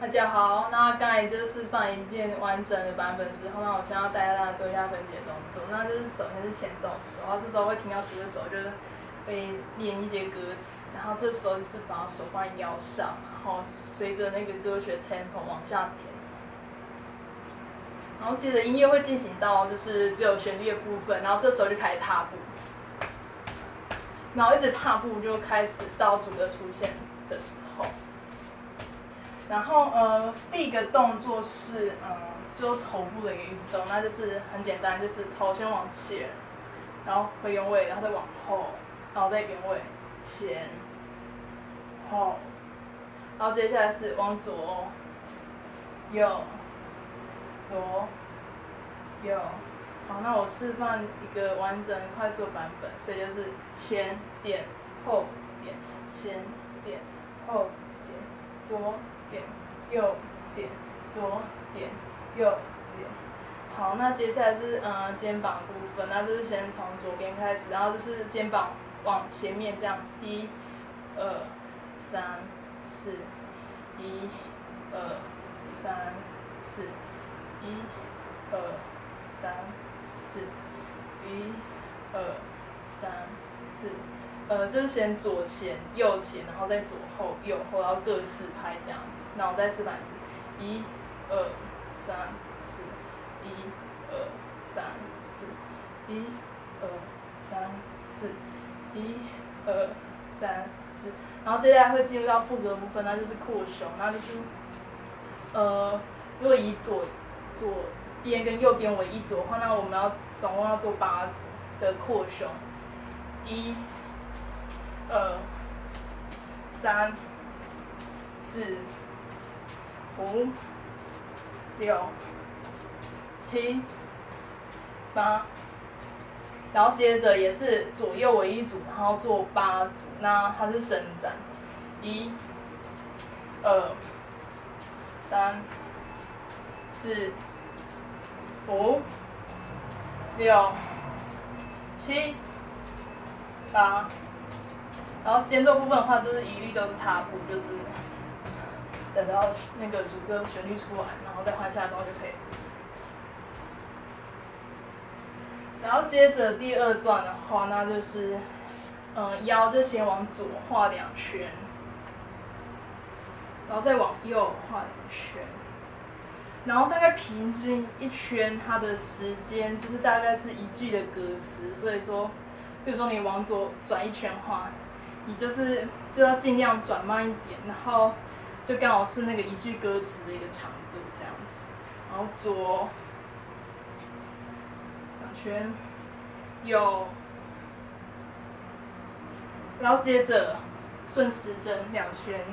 大家好，那刚才就示范一遍完整的版本之后，那我现在要带大家做一下分解动作。那就是首先是前奏手，然后这时候会听到歌手就是会念一些歌词，然后这时候就是把手放在腰上，然后随着那个歌曲的 tempo 往下点，然后接着音乐会进行到就是只有旋律的部分，然后这时候就开始踏步，然后一直踏步就开始到主歌出现的时候。然后第一个动作是就头部的一个运动，那就是很简单，就是头先往前，然后回原位，然后再往后，然后再原位，前，后，然后接下来是往左，右，左，右。好，那我示范一个完整快速的版本，所以就是前点，后点，前点，后点，左点，右点，左点，右点。好，那接下来是肩膀部分，那就是先从左边开始，然后就是肩膀往前面这样，1、2、3、4，1、2、3、4，1、2、3、4，1、2、3、4。就是先左前、右前，然后再左后、右后，然后各4拍这样子，然后再示范一次，1、2、3、4，1、2、3、4，1、2、3、4，1、2、3、4。然后接下来会进入到副歌部分，那就是扩胸，那就是如果以左边跟右边为一组的话，那我们总共要做8组的扩胸，1、2、3、4、5、6、7、8，然后接着也是左右为一组，然后做8组，那它是伸展，1、2、3、4、5、6、7、8。然后间奏部分的话，就是一律都是踏步，就是等到那个主歌旋律出来，然后再换下刀就可以了。然后接着第二段的话，那就是腰就先往左画2圈，然后再往右画2圈，然后大概平均一圈它的时间就是大概是1句的歌词，所以说，比如说你往左转1圈画。你就要尽量转慢一点，然后就刚好是那个1句歌词的一个长度这样子，然后左2圈，右，然后接着顺时针2圈，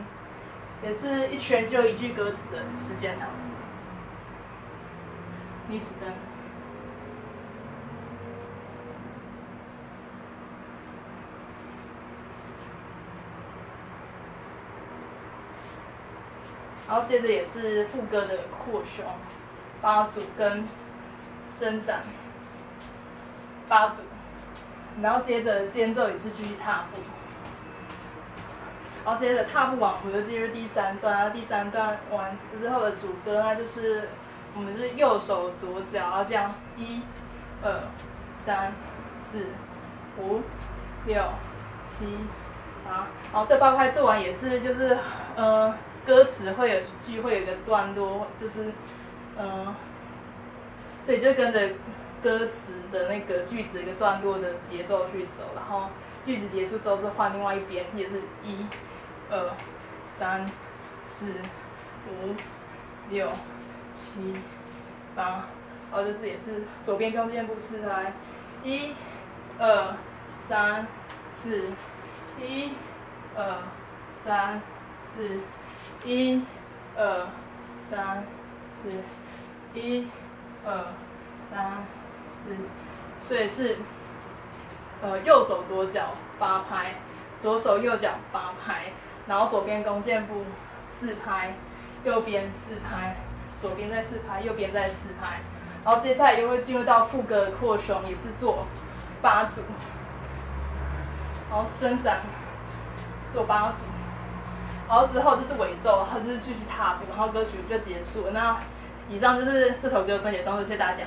也是1圈就1句歌词的时间长度，逆时针。然后接着也是副歌的扩胸8组跟伸展8组，然后接着间奏也是继续踏步，然后接着踏步往回就进入第3段，然后第3段完之后的主歌，那就是我们是右手左脚，然后这样1、2、3、4、5、6、7、8，然后这8拍做完也是就是歌词会有1句会有一个段落，就是所以就跟着歌词的那个句子一个段落的节奏去走，然后句子结束之后是换另外一边，也是1、2、3、4、5、6、7、8，然后就是也是左边弓箭步4拍，1、2、3、4，1、2、3、4。1、2、3、4，1、2、3、4，所以是右手左脚8拍，左手右脚8拍，然后左边弓箭步4拍，右边4拍，左边再4拍，右边再4拍，然后接下来又会进入到副歌的扩胸，也是做8组，然后伸展做8组。然后之后就是尾奏，然后就是继续踏步，然后歌曲就结束了。那以上就是这首歌分解动作，谢谢大家。